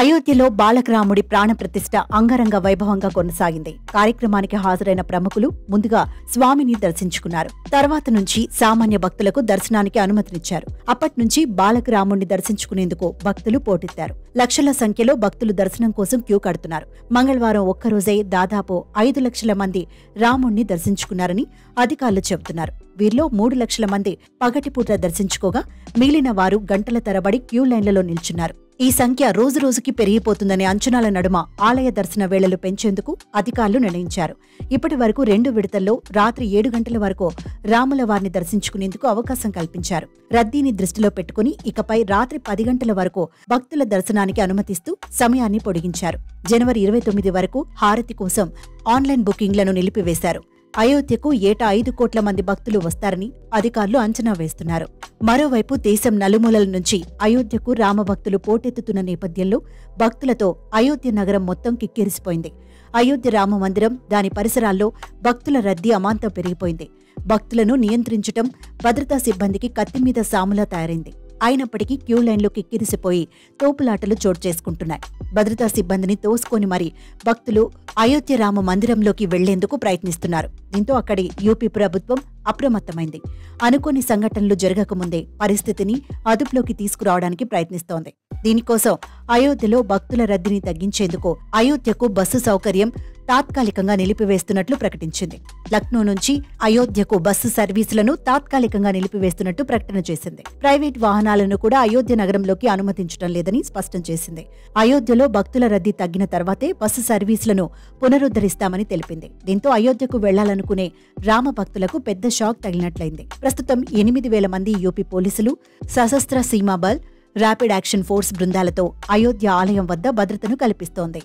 అయోధ్యలో బాలకరాముడి ప్రాణప్రతిష్ఠ అంగరంగ వైభవంగా కొనసాగింది. కార్యక్రమానికి హాజరైన ప్రముఖులు ముందుగా స్వామిని దర్శించుకున్నారు. తర్వాత నుంచి సామాన్య భక్తులకు దర్శనానికి అనుమతినిచ్చారు. అప్పట్నుంచి బాలకరాముడిని దర్శించుకునేందుకు భక్తులు పోటెత్తారు. లక్షల సంఖ్యలో భక్తులు దర్శనం కోసం క్యూ కడుతున్నారు. మంగళవారం ఒక్కరోజే దాదాపు 5 లక్షల మంది రాముణ్ణి దర్శించుకున్నారని అధికారులు చెబుతున్నారు. వీరిలో 3 లక్షల మంది పగటిపూట దర్శించుకోగా మిగిలిన వారు గంటల తరబడి క్యూ లైన్లలో నిల్చున్నారు. ఈ సంఖ్య రోజురోజుకి పెరిగిపోతుందనే అంచనాల నడుమ ఆలయ దర్శన వేళలు పెంచేందుకు అధికారులు నిర్ణయించారు. ఇప్పటి వరకు 2 విడతల్లో రాత్రి 7 గంటల వరకు రాముల వారిని దర్శించుకునేందుకు అవకాశం కల్పించారు. రద్దీని దృష్టిలో పెట్టుకుని ఇకపై రాత్రి 10 గంటల వరకు భక్తుల దర్శనానికి అనుమతిస్తూ సమయాన్ని పొడిగించారు. జనవరి 29 వరకు హారతి కోసం ఆన్లైన్ బుకింగ్లను నిలిపివేశారు. అయోధ్యకు ఏటా 5 కోట్ల మంది భక్తులు వస్తారని అధికారులు అంచనా వేస్తున్నారు. మరోవైపు దేశం నలుమూలల నుంచి అయోధ్యకు రామభక్తులు పోటెత్తుతున్న నేపథ్యంలో భక్తులతో అయోధ్య నగరం మొత్తం కిక్కిరిసిపోయింది. అయోధ్య రామ మందిరం, దాని పరిసరాల్లో భక్తుల రద్దీ అమాంతం పెరిగిపోయింది. భక్తులను నియంత్రించటం భద్రతా సిబ్బందికి కత్తిమీద సాములా తయారైంది. అయినప్పటికీ క్యూ లైన్లు కిక్కిరిసిపోయి తోపులాటలు చోటు చేసుకుంటున్నాయి. భద్రతా సిబ్బందిని తోసుకొని మరీ భక్తులు అయోధ్య రామ మందిరంలోకి వెళ్లేందుకు ప్రయత్నిస్తున్నారు. దీంతో అక్కడి యూపీ ప్రభుత్వం అప్రమత్తమైంది. అనుకోని సంఘటనలు జరగకముందే పరిస్థితిని అదుపులోకి తీసుకురావడానికి ప్రయత్నిస్తోంది. దీనికోసం అయోధ్యలో భక్తుల రద్దీని తగ్గించేందుకు అయోధ్యకు బస్సు సౌకర్యం తాత్కాలికంగా నిలిపివేస్తున్నట్లు ప్రకటించింది. లక్నో నుంచి అయోధ్యకు బస్సు సర్వీసులను తాత్కాలికంగా నిలిపివేస్తున్నట్టు ప్రకటన చేసింది. ప్రైవేట్ వాహనాలను కూడా అయోధ్య నగరంలోకి అనుమతించడం లేదని స్పష్టం చేసింది. అయోధ్యలో భక్తుల రద్దీ తగ్గిన తర్వాతే బస్సు సర్వీసులను పునరుద్ధరిస్తామని తెలిపింది. దీంతో అయోధ్యకు వెళ్లాలనుకునే రామ భక్తులకు పెద్ద షాక్ తగిలినట్లయింది. ప్రస్తుతం 8,000 మంది యూపీ పోలీసులు, సశస్త్ర సీమాబల్, ర్యాపిడ్ యాక్షన్ ఫోర్స్ బృందాలతో అయోధ్య ఆలయం వద్ద భద్రతను కల్పిస్తోంది.